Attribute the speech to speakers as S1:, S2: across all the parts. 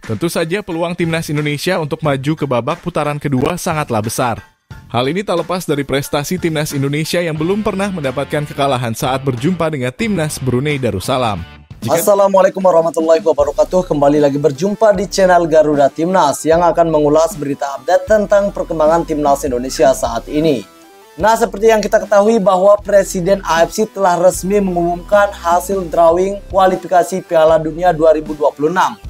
S1: Tentu saja peluang timnas Indonesia untuk maju ke babak putaran kedua sangatlah besar. Hal ini tak lepas dari prestasi timnas Indonesia yang belum pernah mendapatkan kekalahan saat berjumpa dengan timnas Brunei Darussalam.
S2: Assalamualaikum warahmatullahi wabarakatuh. Kembali lagi berjumpa di channel Garuda Timnas yang akan mengulas berita update tentang perkembangan timnas Indonesia saat ini. Nah, seperti yang kita ketahui bahwa Presiden AFC telah resmi mengumumkan hasil drawing kualifikasi Piala Dunia 2026.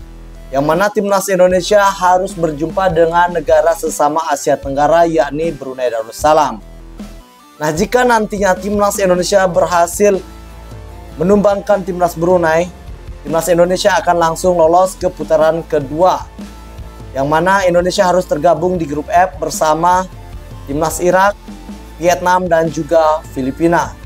S2: Yang mana timnas Indonesia harus berjumpa dengan negara sesama Asia Tenggara yakni Brunei Darussalam. Nah, jika nantinya timnas Indonesia berhasil menumbangkan timnas Brunei, timnas Indonesia akan langsung lolos ke putaran kedua. Yang mana Indonesia harus tergabung di grup F bersama timnas Irak, Vietnam, dan juga Filipina.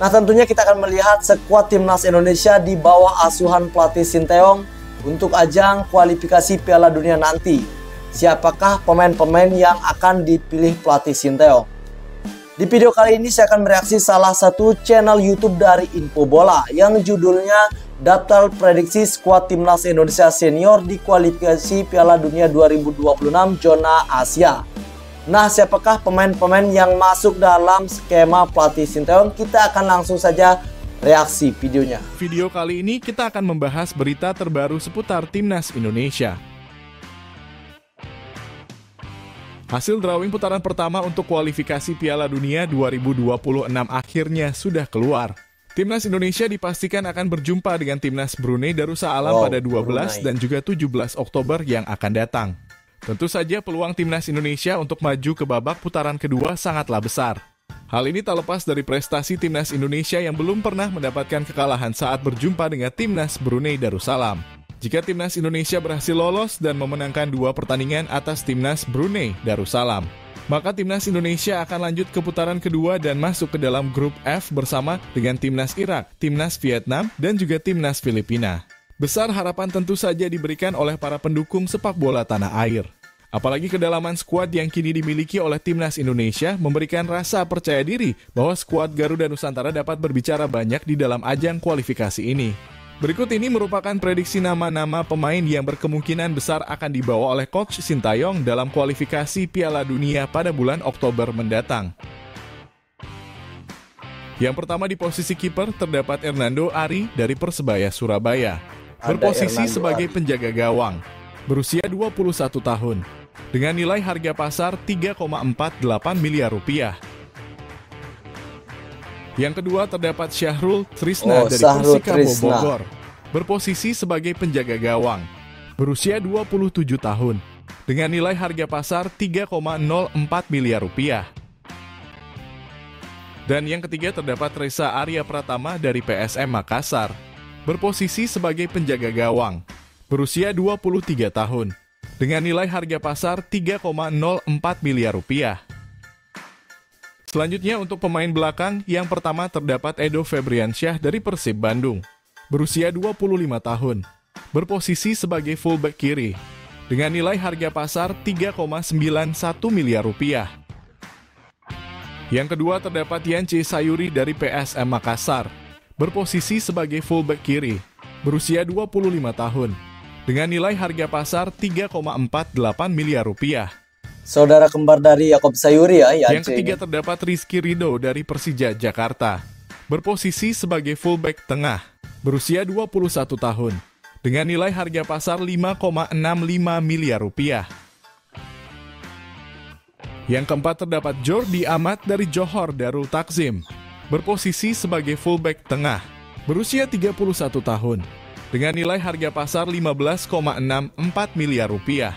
S2: Nah, tentunya kita akan melihat skuad timnas Indonesia di bawah asuhan pelatih Sinteyong untuk ajang kualifikasi Piala Dunia nanti. Siapakah pemain-pemain yang akan dipilih pelatih Sinteyong? Di video kali ini saya akan mereaksi salah satu channel YouTube dari Info Bola yang judulnya Daftar Prediksi Skuad Timnas Indonesia Senior di Kualifikasi Piala Dunia 2026 Zona Asia. Nah, siapakah pemain-pemain yang masuk dalam skema pelatih Sinteyong? Kita akan langsung saja reaksi videonya.
S1: Video kali ini kita akan membahas berita terbaru seputar timnas Indonesia. Hasil drawing putaran pertama untuk kualifikasi Piala Dunia 2026 akhirnya sudah keluar. Timnas Indonesia dipastikan akan berjumpa dengan timnas Brunei Darussalam pada 12 dan juga 17 Oktober yang akan datang. Tentu saja peluang timnas Indonesia untuk maju ke babak putaran kedua sangatlah besar. Hal ini tak lepas dari prestasi timnas Indonesia yang belum pernah mendapatkan kekalahan saat berjumpa dengan timnas Brunei Darussalam. Jika timnas Indonesia berhasil lolos dan memenangkan 2 pertandingan atas timnas Brunei Darussalam, maka timnas Indonesia akan lanjut ke putaran kedua dan masuk ke dalam grup F bersama dengan timnas Irak, timnas Vietnam, dan juga timnas Filipina. Besar harapan tentu saja diberikan oleh para pendukung sepak bola tanah air. Apalagi kedalaman skuad yang kini dimiliki oleh timnas Indonesia memberikan rasa percaya diri bahwa skuad Garuda Nusantara dapat berbicara banyak di dalam ajang kualifikasi ini. Berikut ini merupakan prediksi nama-nama pemain yang berkemungkinan besar akan dibawa oleh Coach Sinteyong dalam kualifikasi Piala Dunia pada bulan Oktober mendatang. Yang pertama di posisi kiper terdapat Hernando Ari dari Persebaya Surabaya. Berposisi sebagai penjaga gawang, berusia 21 tahun, dengan nilai harga pasar 3,48 miliar rupiah. Yang kedua terdapat Syahrul Trisna dari Persikabo Bogor, berposisi sebagai penjaga gawang, berusia 27 tahun, dengan nilai harga pasar 3,04 miliar rupiah. Dan yang ketiga terdapat Reza Arya Pratama dari PSM Makassar, berposisi sebagai penjaga gawang, berusia 23 tahun, dengan nilai harga pasar 3,04 miliar rupiah. Selanjutnya untuk pemain belakang, yang pertama terdapat Edo Febriansyah dari Persib Bandung, berusia 25 tahun, berposisi sebagai fullback kiri, dengan nilai harga pasar 3,91 miliar rupiah. Yang kedua terdapat Yance Sayuri dari PSM Makassar, berposisi sebagai fullback kiri, berusia 25 tahun, dengan nilai harga pasar 3,48 miliar rupiah.
S2: Saudara kembar dari Yakob Sayuri ya.
S1: Yang ketiga terdapat Rizky Ridho dari Persija Jakarta, berposisi sebagai fullback tengah, berusia 21 tahun, dengan nilai harga pasar 5,65 miliar rupiah. Yang keempat terdapat Jordi Amat dari Johor Darul Takzim, berposisi sebagai fullback tengah, berusia 31 tahun, dengan nilai harga pasar 15,64 miliar rupiah.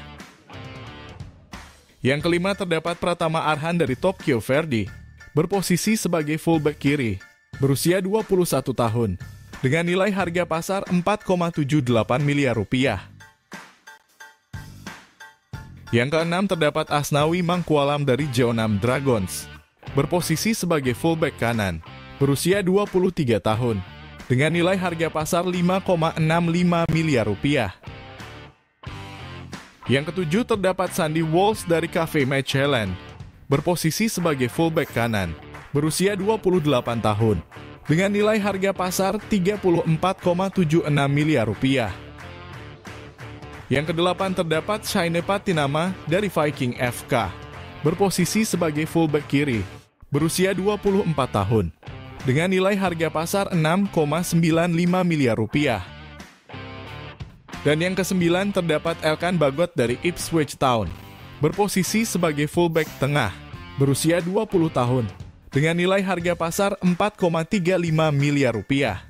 S1: Yang kelima terdapat Pratama Arhan dari Tokyo Verdy, berposisi sebagai fullback kiri, berusia 21 tahun, dengan nilai harga pasar 4,78 miliar rupiah. Yang keenam terdapat Asnawi Mangkualam dari Jeonnam Dragons, berposisi sebagai fullback kanan, berusia 23 tahun, dengan nilai harga pasar 5,65 miliar rupiah. Yang ketujuh terdapat Sandy Walsh dari Cafe Mechelen, berposisi sebagai fullback kanan, berusia 28 tahun, dengan nilai harga pasar 34,76 miliar rupiah. Yang kedelapan terdapat Shaine Patinama dari Viking FK, berposisi sebagai fullback kiri, berusia 24 tahun, dengan nilai harga pasar 6,95 miliar rupiah. Dan yang kesembilan terdapat Elkan Bagot dari Ipswich Town, berposisi sebagai fullback tengah, berusia 20 tahun, dengan nilai harga pasar 4,35 miliar rupiah.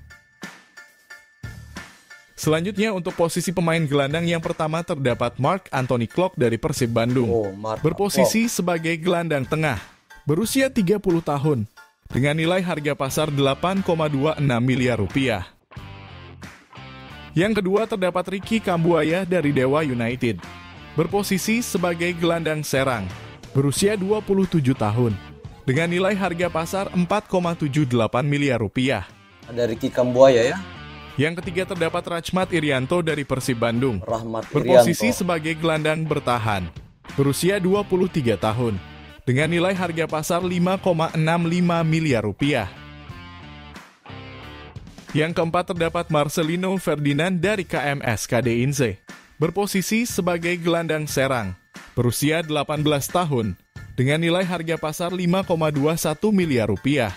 S1: Selanjutnya untuk posisi pemain gelandang yang pertama terdapat Mark Anthony Klok dari Persib Bandung, berposisi sebagai gelandang tengah, berusia 30 tahun, dengan nilai harga pasar 8,26 miliar rupiah. Yang kedua terdapat Ricky Kambuaya dari Dewa United, berposisi sebagai gelandang serang, berusia 27 tahun, dengan nilai harga pasar 4,78 miliar rupiah.
S2: Ada Ricky Kambuaya ya.
S1: Yang ketiga terdapat Rachmat Irianto dari Persib Bandung,
S2: Irianto
S1: berposisi sebagai gelandang bertahan, berusia 23 tahun, dengan nilai harga pasar 5,65 miliar rupiah. Yang keempat terdapat Marcelino Ferdinand dari KMS KD Inze, berposisi sebagai gelandang serang, berusia 18 tahun, dengan nilai harga pasar 5,21 miliar rupiah.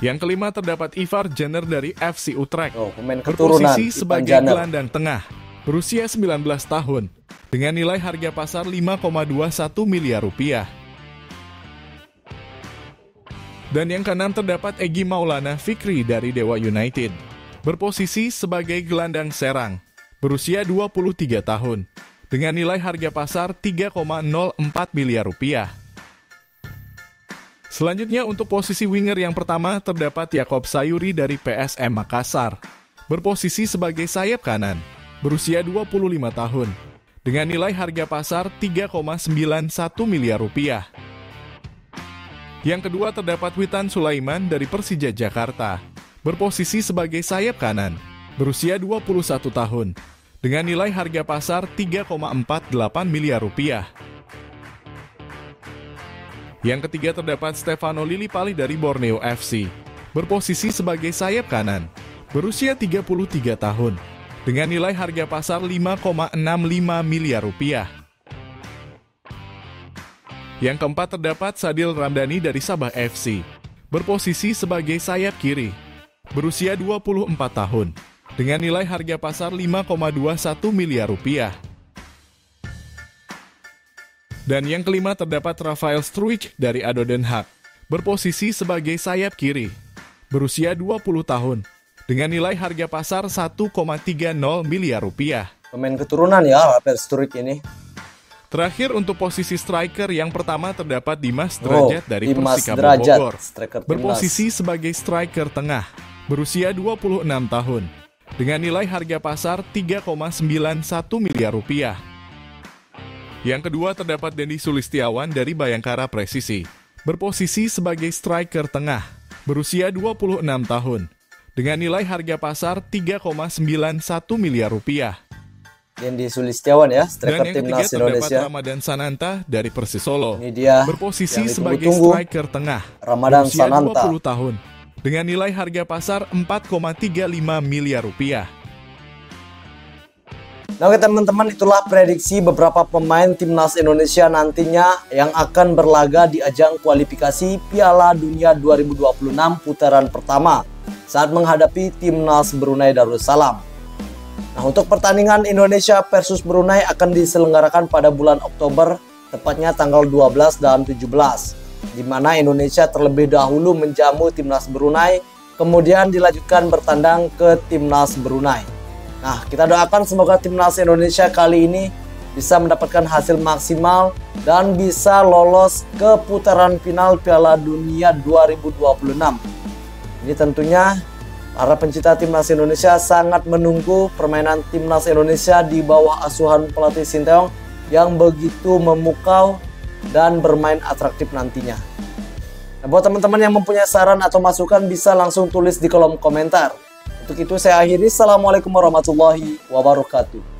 S1: Yang kelima terdapat Ivar Jenner dari FC Utrecht, berposisi sebagai gelandang tengah, berusia 19 tahun, dengan nilai harga pasar 5,21 miliar rupiah. Dan yang keenam terdapat Egy Maulana Fikri dari Dewa United, berposisi sebagai gelandang serang, berusia 23 tahun, dengan nilai harga pasar 3,04 miliar rupiah. Selanjutnya untuk posisi winger yang pertama terdapat Yakob Sayuri dari PSM Makassar, berposisi sebagai sayap kanan, berusia 25 tahun, dengan nilai harga pasar 3,91 miliar rupiah. Yang kedua terdapat Witan Sulaiman dari Persija Jakarta, berposisi sebagai sayap kanan, berusia 21 tahun, dengan nilai harga pasar 3,48 miliar rupiah. Yang ketiga terdapat Stefano Lillipali dari Borneo FC, berposisi sebagai sayap kanan, berusia 33 tahun, dengan nilai harga pasar 5,65 miliar rupiah. Yang keempat terdapat Sadil Ramdhani dari Sabah FC, berposisi sebagai sayap kiri, berusia 24 tahun, dengan nilai harga pasar 5,21 miliar rupiah. Dan yang kelima terdapat Rafael Struijk dari ADO Den Haag, berposisi sebagai sayap kiri, berusia 20 tahun, dengan nilai harga pasar 1,30 miliar rupiah.
S2: Pemain keturunan ya Rafael Struijk ini.
S1: Terakhir untuk posisi striker yang pertama terdapat Dimas Drajat dari Persikabo Bogor, berposisi sebagai striker tengah, berusia 26 tahun, dengan nilai harga pasar 3,91 miliar rupiah. Yang kedua terdapat Dendi Sulistiawan dari Bayangkara Presisi, berposisi sebagai striker tengah, berusia 26 tahun, dengan nilai harga pasar 3,91 miliar rupiah.
S2: Dendi Sulistiawan ya, striker timnas Indonesia. Dan yang ketiga terdapat
S1: Ramadan Sananta dari Persis Solo,
S2: ini dia
S1: berposisi sebagai striker tengah,
S2: Ramadan
S1: berusia
S2: Sananta
S1: 20 tahun, dengan nilai harga pasar 4,35 miliar rupiah.
S2: Nah oke teman-teman, itulah prediksi beberapa pemain timnas Indonesia nantinya yang akan berlaga di ajang kualifikasi Piala Dunia 2026 putaran pertama saat menghadapi timnas Brunei Darussalam. Nah untuk pertandingan Indonesia versus Brunei akan diselenggarakan pada bulan Oktober, tepatnya tanggal 12 dan 17, di mana Indonesia terlebih dahulu menjamu timnas Brunei, kemudian dilanjutkan bertandang ke timnas Brunei. Nah, kita doakan semoga timnas Indonesia kali ini bisa mendapatkan hasil maksimal dan bisa lolos ke putaran final Piala Dunia 2026. Ini tentunya para pencinta timnas Indonesia sangat menunggu permainan timnas Indonesia di bawah asuhan pelatih Sinteyong yang begitu memukau dan bermain atraktif nantinya. Nah, buat teman-teman yang mempunyai saran atau masukan bisa langsung tulis di kolom komentar. Untuk itu saya akhiri. Assalamualaikum warahmatullahi wabarakatuh.